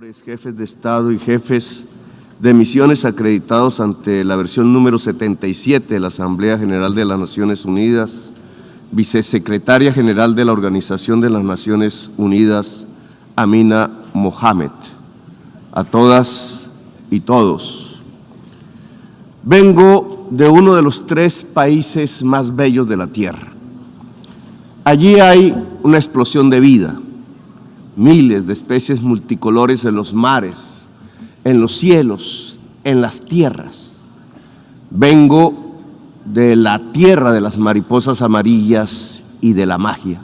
embajadores, jefes de Estado y jefes de misiones acreditados ante la versión número 77 de la Asamblea General de las Naciones Unidas, vicesecretaria general de la Organización de las Naciones Unidas, Amina Mohamed, a todas y todos. Vengo de uno de los 3 países más bellos de la Tierra. Allí hay una explosión de vida, miles de especies multicolores en los mares, en los cielos, en las tierras. Vengo de la tierra de las mariposas amarillas y de la magia.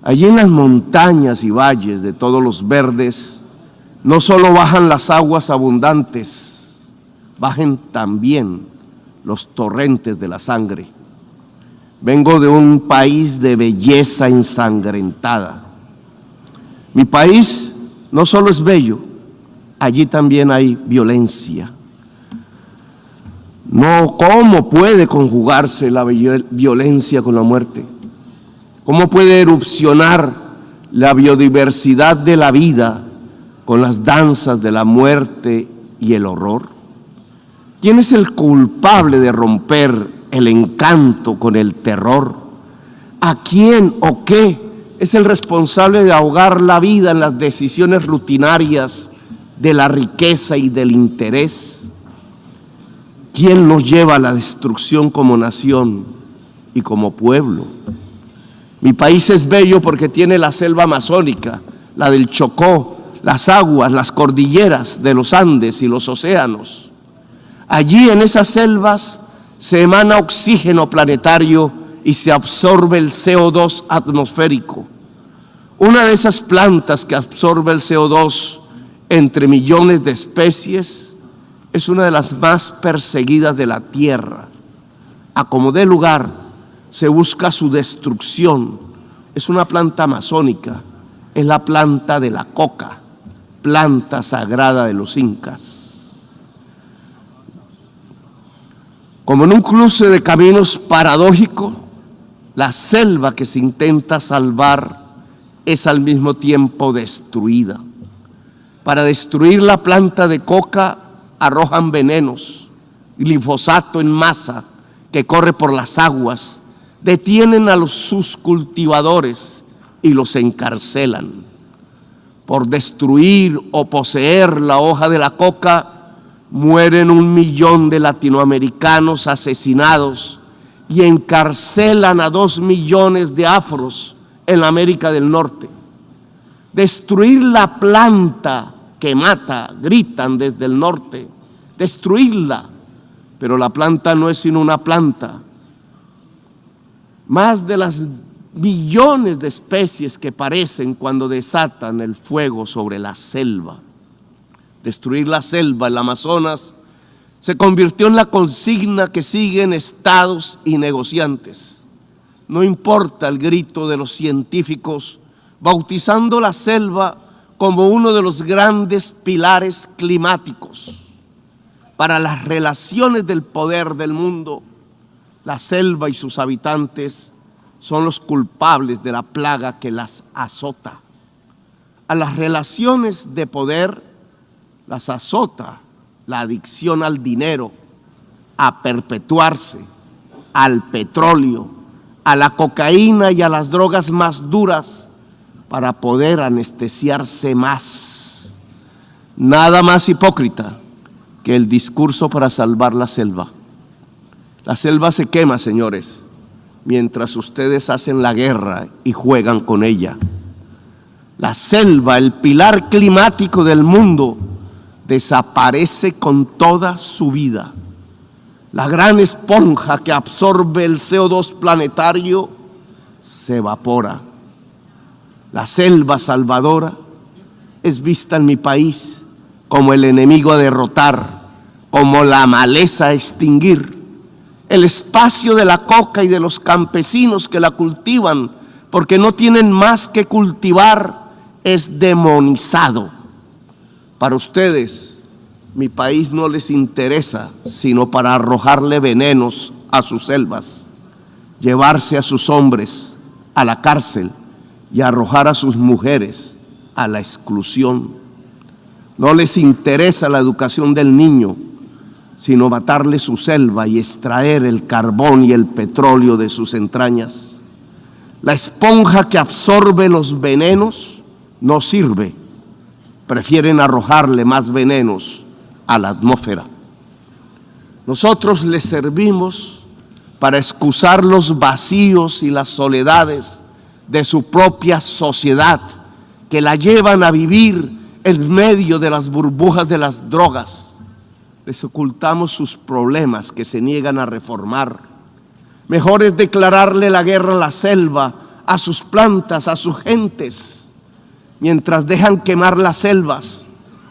Allí en las montañas y valles de todos los verdes, no solo bajan las aguas abundantes, bajen también los torrentes de la sangre. Vengo de un país de belleza ensangrentada. Mi país no solo es bello, allí también hay violencia. No, ¿cómo puede conjugarse la violencia con la muerte? ¿Cómo puede erupcionar la biodiversidad de la vida con las danzas de la muerte y el horror? ¿Quién es el culpable de romper el encanto con el terror? ¿A quién o qué es el responsable de ahogar la vida en las decisiones rutinarias de la riqueza y del interés? ¿Quién nos lleva a la destrucción como nación y como pueblo? Mi país es bello porque tiene la selva amazónica, la del Chocó, las aguas, las cordilleras de los Andes y los océanos. Allí en esas selvas se emana oxígeno planetario y se absorbe el CO2 atmosférico. Una de esas plantas que absorbe el CO2 entre millones de especies es una de las más perseguidas de la tierra. A como dé lugar, se busca su destrucción. Es una planta amazónica, es la planta de la coca, planta sagrada de los incas. Como en un cruce de caminos paradójico, la selva que se intenta salvar es al mismo tiempo destruida. Para destruir la planta de coca arrojan venenos, glifosato en masa que corre por las aguas, detienen a sus cultivadores y los encarcelan. Por destruir o poseer la hoja de la coca, mueren 1 millón de latinoamericanos asesinados y encarcelan a 2 millones de afros en la América del Norte. Destruir la planta que mata, gritan desde el norte, destruirla, pero la planta no es sino una planta. Más de las millones de especies que parecen cuando desatan el fuego sobre la selva. Destruir la selva, el Amazonas, se convirtió en la consigna que siguen estados y negociantes. No importa el grito de los científicos, bautizando la selva como uno de los grandes pilares climáticos. Para las relaciones del poder del mundo, la selva y sus habitantes son los culpables de la plaga que las azota. A las relaciones de poder las azota la adicción al dinero, a perpetuarse, al petróleo, a la cocaína y a las drogas más duras para poder anestesiarse más. Nada más hipócrita que el discurso para salvar la selva. La selva se quema, señores, mientras ustedes hacen la guerra y juegan con ella. La selva, el pilar climático del mundo, desaparece con toda su vida. La gran esponja que absorbe el CO2 planetario se evapora. La selva salvadora es vista en mi país como el enemigo a derrotar, como la maleza a extinguir. El espacio de la coca y de los campesinos que la cultivan, porque no tienen más que cultivar, es demonizado. Para ustedes, mi país no les interesa sino para arrojarle venenos a sus selvas, llevarse a sus hombres a la cárcel y arrojar a sus mujeres a la exclusión. No les interesa la educación del niño, sino matarle su selva y extraer el carbón y el petróleo de sus entrañas. La esponja que absorbe los venenos no sirve. Prefieren arrojarle más venenos a la atmósfera. Nosotros les servimos para excusar los vacíos y las soledades de su propia sociedad, que la llevan a vivir en medio de las burbujas de las drogas. Les ocultamos sus problemas que se niegan a reformar. Mejor es declararle la guerra a la selva, a sus plantas, a sus gentes, mientras dejan quemar las selvas,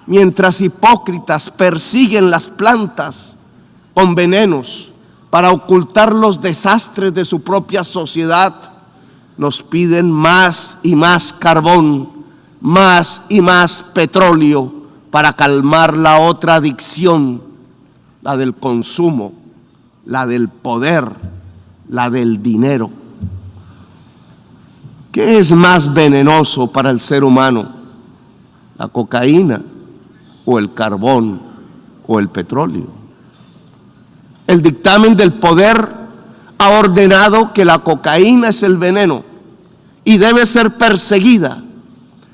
mientras hipócritas persiguen las plantas con venenos para ocultar los desastres de su propia sociedad. Nos piden más y más carbón, más y más petróleo para calmar la otra adicción, la del consumo, la del poder, la del dinero. ¿Qué es más venenoso para el ser humano? ¿La cocaína o el carbón o el petróleo? El dictamen del poder ha ordenado que la cocaína es el veneno y debe ser perseguida.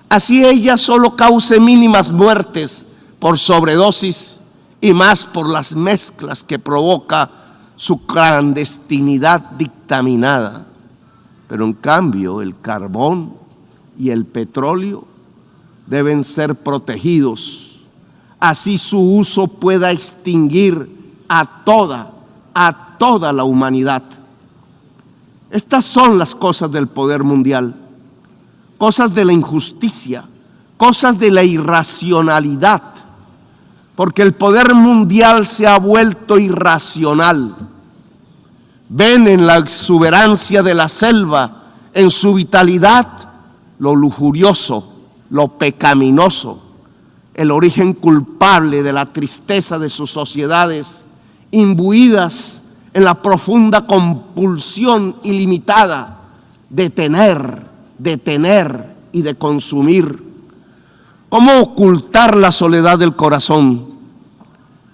Así ella solo cause mínimas muertes por sobredosis y más por las mezclas que provoca su clandestinidad dictaminada. Pero en cambio el carbón y el petróleo deben ser protegidos. Así su uso pueda extinguir a toda la humanidad. Estas son las cosas del poder mundial, cosas de la injusticia, cosas de la irracionalidad, porque el poder mundial se ha vuelto irracional. Ven en la exuberancia de la selva, en su vitalidad, lo lujurioso, lo pecaminoso, el origen culpable de la tristeza de sus sociedades, imbuidas en la profunda compulsión ilimitada de tener y de consumir. ¿Cómo ocultar la soledad del corazón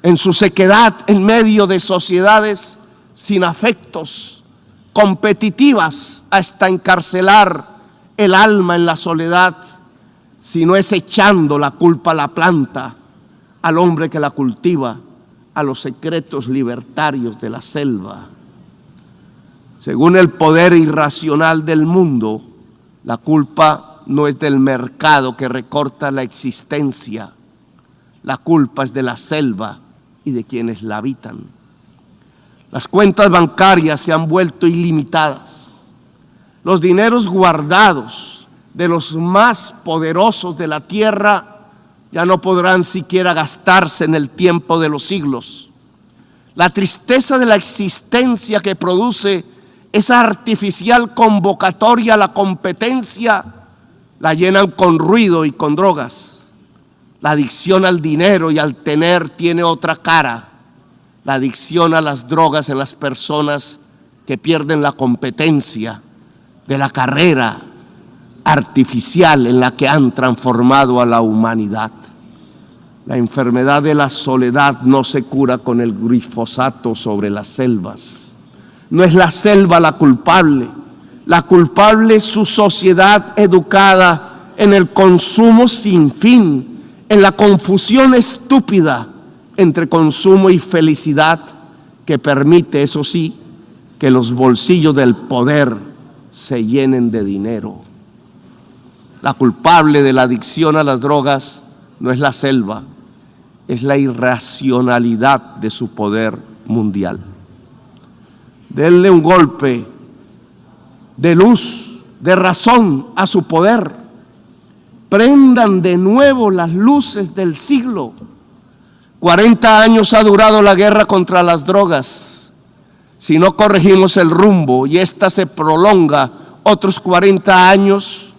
en su sequedad en medio de sociedades sin afectos, competitivas hasta encarcelar el alma en la soledad, si no es echando la culpa a la planta, al hombre que la cultiva, a los secretos libertarios de la selva? Según el poder irracional del mundo, la culpa no es del mercado que recorta la existencia, la culpa es de la selva y de quienes la habitan. Las cuentas bancarias se han vuelto ilimitadas. Los dineros guardados de los más poderosos de la tierra ya no podrán siquiera gastarse en el tiempo de los siglos. La tristeza de la existencia que produce esa artificial convocatoria a la competencia la llenan con ruido y con drogas. La adicción al dinero y al tener tiene otra cara. La adicción a las drogas en las personas que pierden la competencia de la carrera artificial en la que han transformado a la humanidad. La enfermedad de la soledad no se cura con el glifosato sobre las selvas. No es la selva la culpable es su sociedad educada en el consumo sin fin, en la confusión estúpida entre consumo y felicidad, que permite, eso sí, que los bolsillos del poder se llenen de dinero. La culpable de la adicción a las drogas no es la selva, es la irracionalidad de su poder mundial. Denle un golpe de luz, de razón a su poder. Prendan de nuevo las luces del siglo. 40 años ha durado la guerra contra las drogas. Si no corregimos el rumbo y esta se prolonga otros 40 años,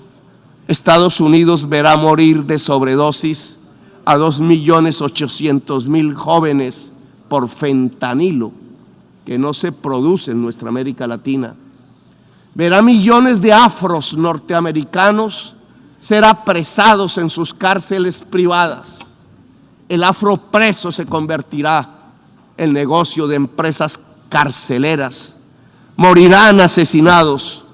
Estados Unidos verá morir de sobredosis a 2.800.000 jóvenes por fentanilo, que no se produce en nuestra América Latina. Verá millones de afros norteamericanos ser apresados en sus cárceles privadas. el afropreso se convertirá en negocio de empresas carceleras. Morirán asesinados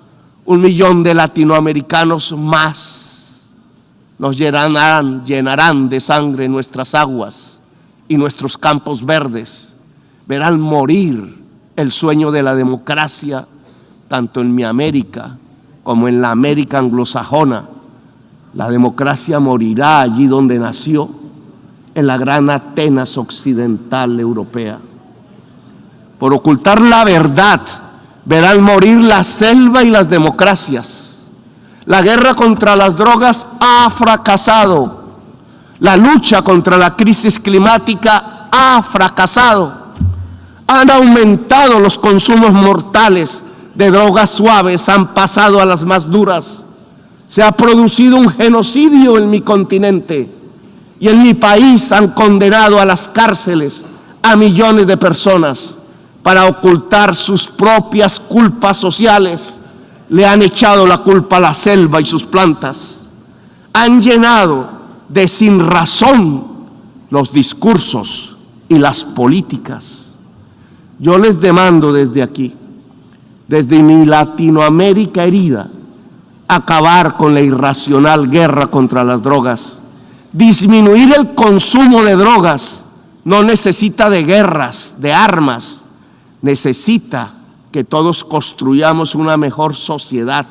1 millón de latinoamericanos más. Nos llenarán de sangre nuestras aguas y nuestros campos verdes. Verán morir el sueño de la democracia, tanto en mi América como en la América anglosajona. La democracia morirá allí donde nació, en la gran Atenas occidental europea. Por ocultar la verdad, verán morir la selva y las democracias. La guerra contra las drogas ha fracasado. La lucha contra la crisis climática ha fracasado. Han aumentado los consumos mortales de drogas suaves, han pasado a las más duras. Se ha producido un genocidio en mi continente y en mi país han condenado a las cárceles a millones de personas para ocultar sus propias culpas sociales. Le han echado la culpa a la selva y sus plantas. Han llenado de sinrazón los discursos y las políticas. Yo les demando desde aquí, desde mi Latinoamérica herida, acabar con la irracional guerra contra las drogas. Disminuir el consumo de drogas no necesita de guerras, de armas. Necesita que todos construyamos una mejor sociedad,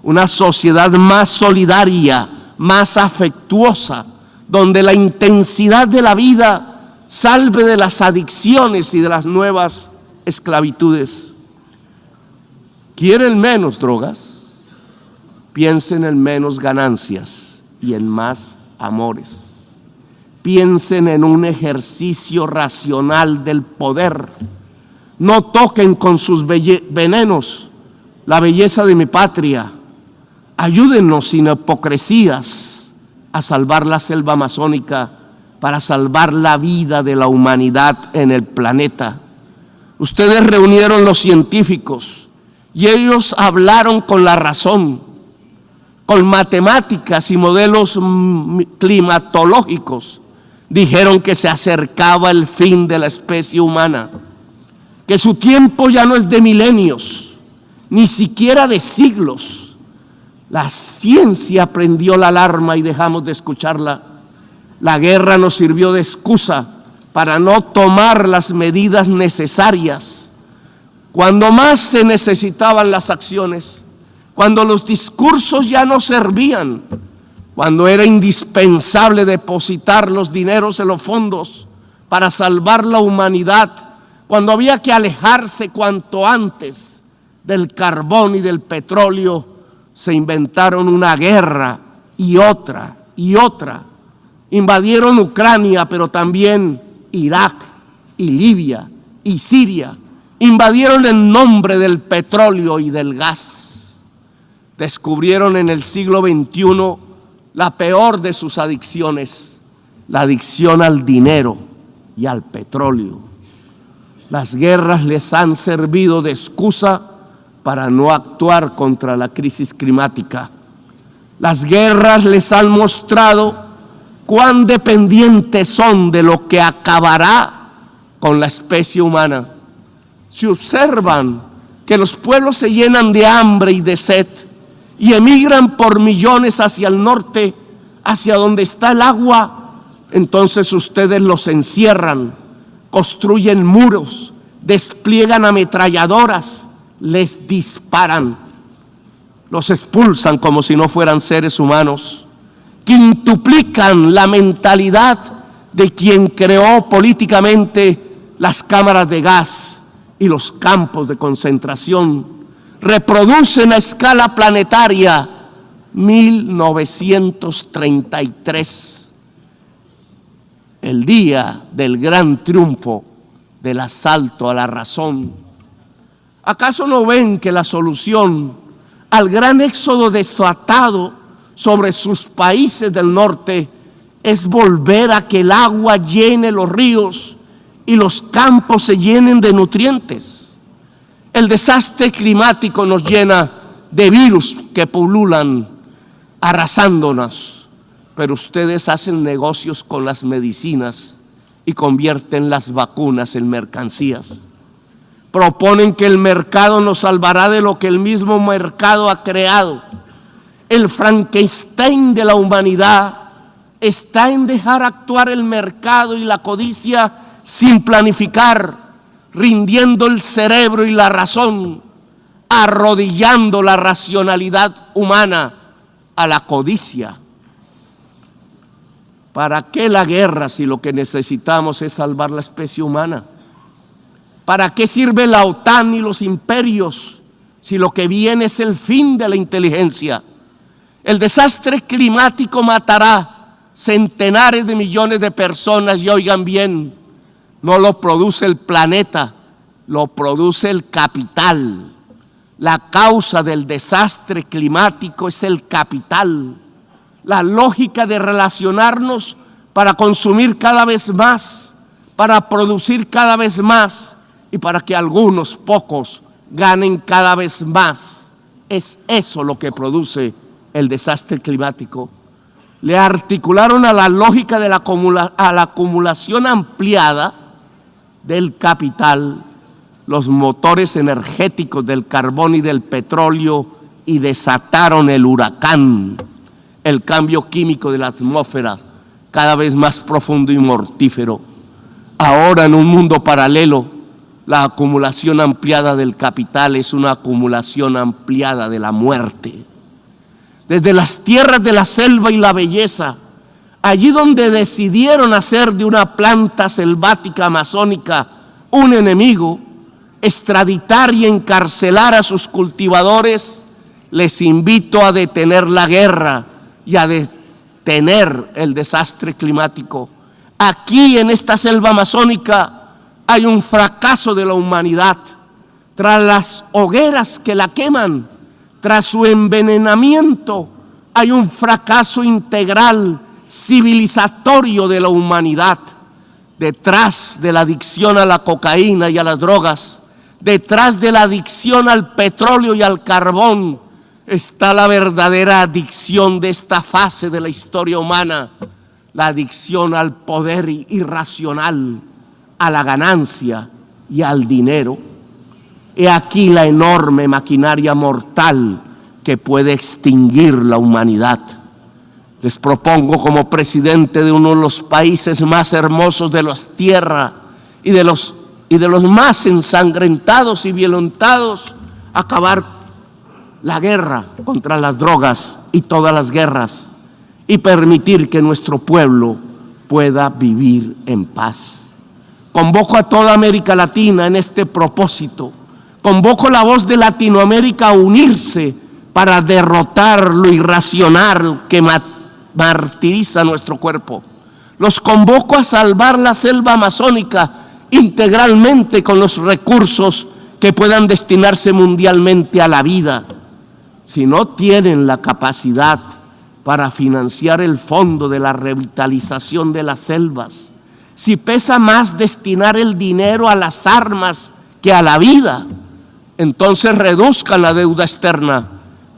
una sociedad más solidaria, más afectuosa, donde la intensidad de la vida salve de las adicciones y de las nuevas esclavitudes. ¿Quieren menos drogas? Piensen en menos ganancias y en más amores. Piensen en un ejercicio racional del poder. No toquen con sus venenos la belleza de mi patria. Ayúdennos sin hipocresías a salvar la selva amazónica para salvar la vida de la humanidad en el planeta. Ustedes reunieron los científicos y ellos hablaron con la razón, con matemáticas y modelos climatológicos. Dijeron que se acercaba el fin de la especie humana, que su tiempo ya no es de milenios, ni siquiera de siglos. La ciencia prendió la alarma y dejamos de escucharla. La guerra nos sirvió de excusa para no tomar las medidas necesarias. Cuando más se necesitaban las acciones, cuando los discursos ya no servían, cuando era indispensable depositar los dineros en los fondos para salvar la humanidad, cuando había que alejarse cuanto antes del carbón y del petróleo, se inventaron una guerra y otra y otra. Invadieron Ucrania, pero también Irak y Libia y Siria. Invadieron en nombre del petróleo y del gas. Descubrieron en el siglo XXI la peor de sus adicciones, la adicción al dinero y al petróleo. Las guerras les han servido de excusa para no actuar contra la crisis climática. Las guerras les han mostrado cuán dependientes son de lo que acabará con la especie humana. Si observan que los pueblos se llenan de hambre y de sed y emigran por millones hacia el norte, hacia donde está el agua, entonces ustedes los encierran, construyen muros, despliegan ametralladoras, les disparan, los expulsan como si no fueran seres humanos, quintuplican la mentalidad de quien creó políticamente las cámaras de gas y los campos de concentración, reproducen a escala planetaria 1933. El día del gran triunfo del asalto a la razón. ¿Acaso no ven que la solución al gran éxodo desatado sobre sus países del norte es volver a que el agua llene los ríos y los campos se llenen de nutrientes? El desastre climático nos llena de virus que pululan, arrasándonos. pero ustedes hacen negocios con las medicinas y convierten las vacunas en mercancías. Proponen que el mercado nos salvará de lo que el mismo mercado ha creado. El Frankenstein de la humanidad está en dejar actuar el mercado y la codicia sin planificar, rindiendo el cerebro y la razón, arrodillando la racionalidad humana a la codicia. ¿Para qué la guerra si lo que necesitamos es salvar la especie humana? ¿Para qué sirve la OTAN y los imperios si lo que viene es el fin de la inteligencia? El desastre climático matará centenares de millones de personas y oigan bien, no lo produce el planeta, lo produce el capital. La causa del desastre climático es el capital. La lógica de relacionarnos para consumir cada vez más, para producir cada vez más y para que algunos pocos ganen cada vez más. Es eso lo que produce el desastre climático. Le articularon a la lógica de la acumulación ampliada del capital los motores energéticos del carbón y del petróleo y desataron el huracán, el cambio químico de la atmósfera, cada vez más profundo y mortífero. Ahora, en un mundo paralelo, la acumulación ampliada del capital es una acumulación ampliada de la muerte. Desde las tierras de la selva y la belleza, allí donde decidieron hacer de una planta selvática amazónica un enemigo, extraditar y encarcelar a sus cultivadores, les invito a detener la guerra y a detener el desastre climático. Aquí en esta selva amazónica hay un fracaso de la humanidad. Tras las hogueras que la queman, tras su envenenamiento, hay un fracaso integral, civilizatorio de la humanidad. Detrás de la adicción a la cocaína y a las drogas, detrás de la adicción al petróleo y al carbón, está la verdadera adicción de esta fase de la historia humana, la adicción al poder irracional, a la ganancia y al dinero. He aquí la enorme maquinaria mortal que puede extinguir la humanidad. Les propongo como presidente de uno de los países más hermosos de la tierra y de los más ensangrentados y violentados, acabar la guerra contra las drogas y todas las guerras y permitir que nuestro pueblo pueda vivir en paz. Convoco a toda América Latina en este propósito. Convoco la voz de Latinoamérica a unirse para derrotar lo irracional que martiriza nuestro cuerpo. Los convoco a salvar la selva amazónica integralmente con los recursos que puedan destinarse mundialmente a la vida. Si no tienen la capacidad para financiar el fondo de la revitalización de las selvas, si pesa más destinar el dinero a las armas que a la vida, entonces reduzcan la deuda externa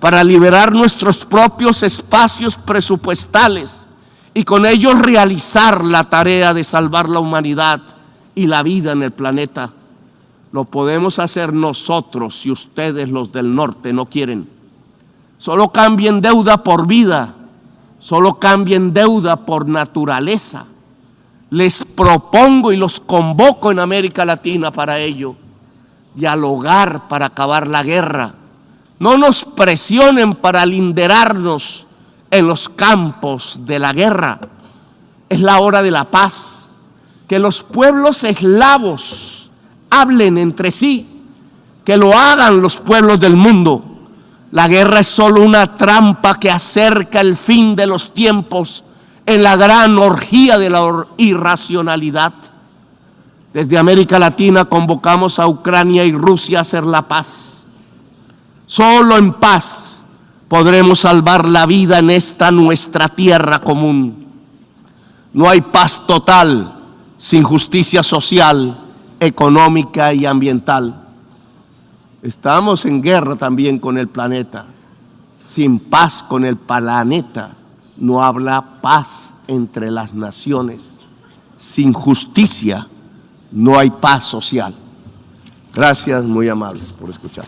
para liberar nuestros propios espacios presupuestales y con ellos realizar la tarea de salvar la humanidad y la vida en el planeta. Lo podemos hacer nosotros si ustedes, los del norte, no quieren. Solo cambien deuda por vida, solo cambien deuda por naturaleza. Les propongo y los convoco en América Latina para ello. Dialogar para acabar la guerra. No nos presionen para linderarnos en los campos de la guerra. Es la hora de la paz. Que los pueblos eslavos hablen entre sí, que lo hagan los pueblos del mundo. La guerra es solo una trampa que acerca el fin de los tiempos en la gran orgía de la irracionalidad. Desde América Latina convocamos a Ucrania y Rusia a hacer la paz. Solo en paz podremos salvar la vida en esta nuestra tierra común. No hay paz total sin justicia social, económica y ambiental. Estamos en guerra también con el planeta. Sin paz con el planeta no habrá paz entre las naciones. Sin justicia no hay paz social. Gracias, muy amables, por escuchar.